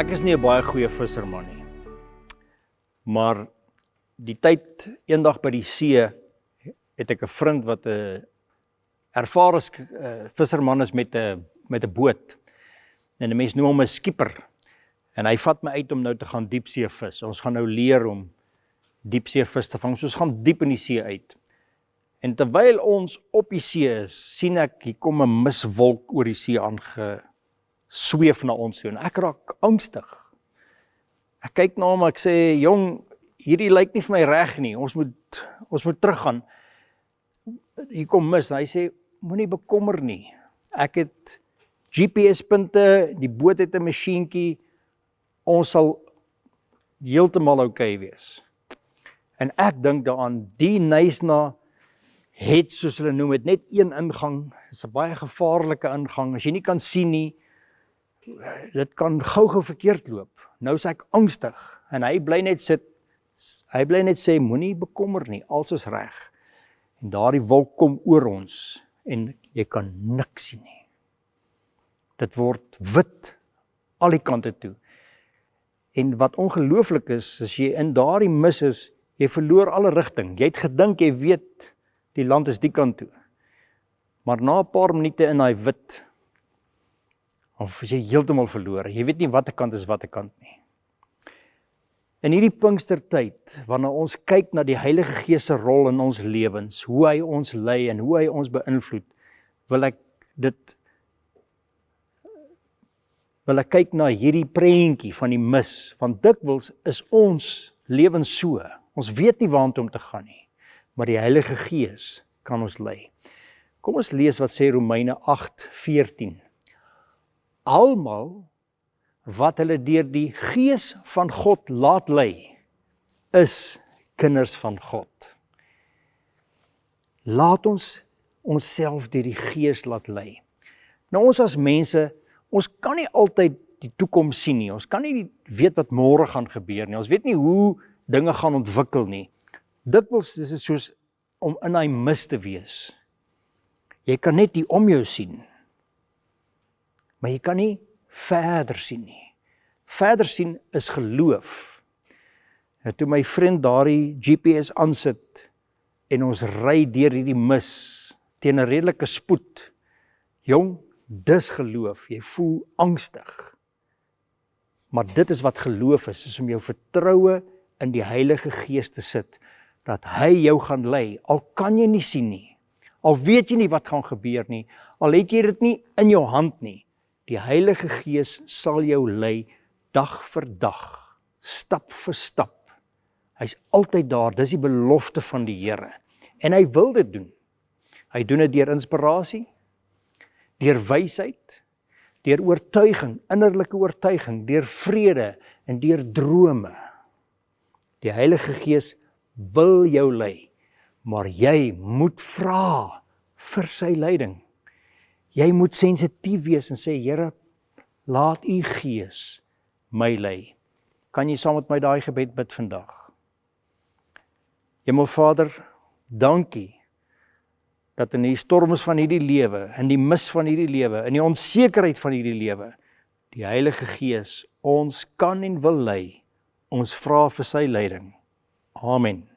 Ek is nie 'n baie goeie visserman nie. Maar die tyd eendag by die see het ek 'n vriend wat 'n ervare visserman is met 'n boot. En 'n mens noem hom 'n skipper. En hy vat my uit om nou te gaan diepsee vis. Ons gaan nou leer om diepsee vis te vang. So ons gaan diep in die see uit. En terwyl ons op die see is, sien ek hier kom 'n miswolk oor die see aangesweef na ons toe. En ek raak angstig. Ek kyk na hom, ek sê, jong, hierdie lyk nie vir my reg nie. Ons moet teruggaan. Hier kom mis. En hy sê, moenie bekommer nie. Ek het GPS-punte, die boot het 'n masjienkie. Ons sal heeltemal okay wees. En ek dink daaraan, die Knysna het, soos hulle noem, het net een ingang. Dit is 'n baie gevaarlike ingang. As jy nie kan sien nie, dit kan gou verkeerd loop. Nou is ek angstig en hy bly net sit. Hy bly net sê, moenie bekommer nie, alles is reg. En daardie wolk kom oor ons en jy kan niks sien nie. Dit word wit al die kante toe. En wat ongelooflik is, as jy in daardie mis is, jy verloor alle rigting. Jy het gedink jy weet die land is die kant toe. Maar na 'n paar minute in daai wit, of is jy heeltemal verlore. Jy weet nie watter kant is watter kant nie. In hierdie Pinkstertyd, wanneer ons kyk na die Heilige Gees se rol in ons lewens, hoe hy ons lei en hoe hy ons beïnvloed, wil ek kyk na hierdie prentjie van die mis, want dikwels is ons lewens so. Ons weet nie waartoe om te gaan nie, maar die Heilige Gees kan ons lei. Kom ons lees wat sê Romeine 8:14. Almal wat hulle deur die Gees van God laat lei, is kinders van God. Laat ons onsself deur die Gees laat lei. Nou ons as mense, ons kan nie altyd die toekoms sien nie. Ons kan nie weet wat môre gaan gebeur nie. Ons weet nie hoe dinge gaan ontwikkel nie. Dikwels is dit soos om in hy mis te wees. Jy kan net hier om jou sien, maar jy kan nie verder sien nie. Verder sien is geloof. En toe my vriend daardie GPS aansit en ons ry deur hierdie mis teen 'n redelike spoed, jong, dis geloof. Jy voel angstig. Maar dit is wat geloof is om jou vertroue in die Heilige Gees te sit, dat hy jou gaan lei, al kan jy nie sien nie, al weet jy nie wat gaan gebeur nie, al het jy dit nie in jou hand nie, die Heilige Gees sal jou lei dag vir dag, stap vir stap. Hy's altyd daar, dis die belofte van die Here. En hy wil dit doen. Hy doen dit deur inspirasie, deur wysheid, deur oortuiging, innerlike oortuiging, deur vrede en deur drome. Die Heilige Gees wil jou lei, maar jy moet vra vir sy leiding. Jy moet sensitief wees en sê, Here, laat u Gees my lei. Kan jy saam met my daai gebed bid vandag? Hemelvader, dankie dat in die storms van hierdie lewe, in die mis van hierdie lewe, in die onsekerheid van hierdie lewe, die Heilige Gees ons kan en wil lei. Ons vra vir sy leiding. Amen.